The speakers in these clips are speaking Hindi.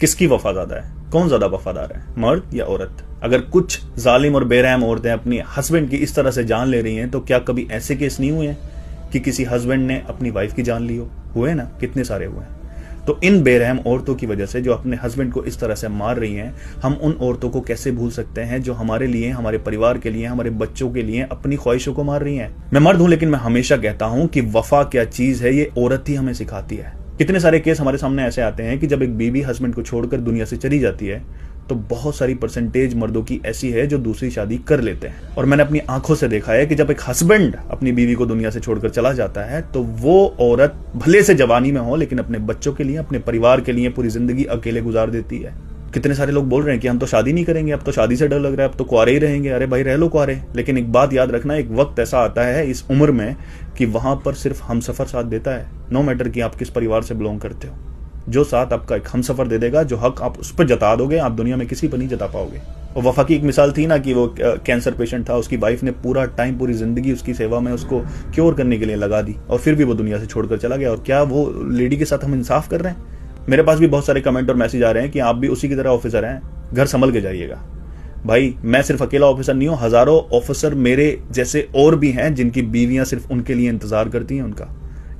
किसकी वफा ज्यादा है? कौन ज्यादा वफादार है, मर्द या औरत? अगर कुछ जालिम और बेरहम औरतें अपनी हस्बैंड की इस तरह से जान ले रही हैं, तो क्या कभी ऐसे केस नहीं हुए हैं कि किसी हस्बैंड ने अपनी वाइफ की जान ली हो? हुए ना, कितने सारे हुए हैं। तो इन बेरहम औरतों की वजह से जो अपने हस्बैंड को इस तरह से मार रही हैं, हम उन औरतों को कैसे भूल सकते हैं जो हमारे लिए, हमारे परिवार के लिए, हमारे बच्चों के लिए अपनी ख्वाहिशों को मार रही हैं। मैं मर्द हूं, लेकिन मैं हमेशा कहता हूं कि वफा क्या चीज है, ये औरत ही हमें सिखाती है। कितने सारे केस हमारे सामने ऐसे आते हैं कि जब एक बीवी हस्बैंड को छोड़कर दुनिया से चली जाती है, तो बहुत सारी परसेंटेज मर्दों की ऐसी है जो दूसरी शादी कर लेते हैं। और मैंने अपनी आंखों से देखा है कि जब एक हस्बैंड अपनी बीवी को दुनिया से छोड़कर चला जाता है, तो वो औरत भले से जवानी में हो, लेकिन अपने बच्चों के लिए, अपने परिवार के लिए पूरी जिंदगी अकेले गुजार देती है। कितने सारे लोग बोल रहे हैं कि हम तो शादी नहीं करेंगे, अब तो शादी से डर लग रहा है, अब तो कुआरे ही रहेंगे। अरे भाई, रह लो कुआरे, लेकिन एक बात याद रखना, एक वक्त ऐसा आता है इस उम्र में कि वहां पर सिर्फ हमसफर साथ देता है। नो मैटर कि आप किस परिवार से बिलोंग करते हो, जो साथ आपका एक हमसफर दे देगा, जो हक आप उस पर जता दोगे, आप दुनिया में किसी पर नहीं जता पाओगे। और वफा की एक मिसाल थी ना कि वो कैंसर पेशेंट था, उसकी वाइफ ने पूरा टाइम, पूरी जिंदगी उसकी सेवा में उसको क्योर करने के लिए लगा दी, और फिर भी वो दुनिया से छोड़कर चला गया। और क्या वो लेडी के साथ हम इंसाफ कर रहे हैं? मेरे पास भी बहुत सारे कमेंट और मैसेज आ रहे हैं कि आप भी उसी की तरह ऑफिसर हैं, घर संभल के जाइएगा। भाई, मैं सिर्फ अकेला ऑफिसर नहीं हूं, हजारों ऑफिसर मेरे जैसे और भी हैं जिनकी बीवियां सिर्फ उनके लिए इंतजार करती हैं उनका।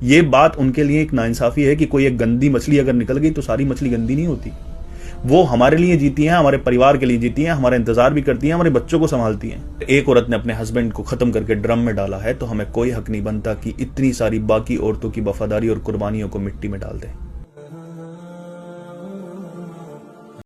ये बात उनके लिए एक नाइंसाफी है कि कोई एक गंदी मछली अगर निकल गई तो सारी मछली गंदी नहीं होती। वो हमारे लिए जीती हैं, हमारे परिवार के लिए जीती हैं, हमारा इंतजार भी करती हैं, हमारे बच्चों को संभालती हैं। एक औरत ने अपने हस्बैंड को खत्म करके ड्रम में डाला है, तो हमें कोई हक नहीं बनता कि इतनी सारी बाकी औरतों की वफादारी और कुर्बानियों को मिट्टी में डाल दें।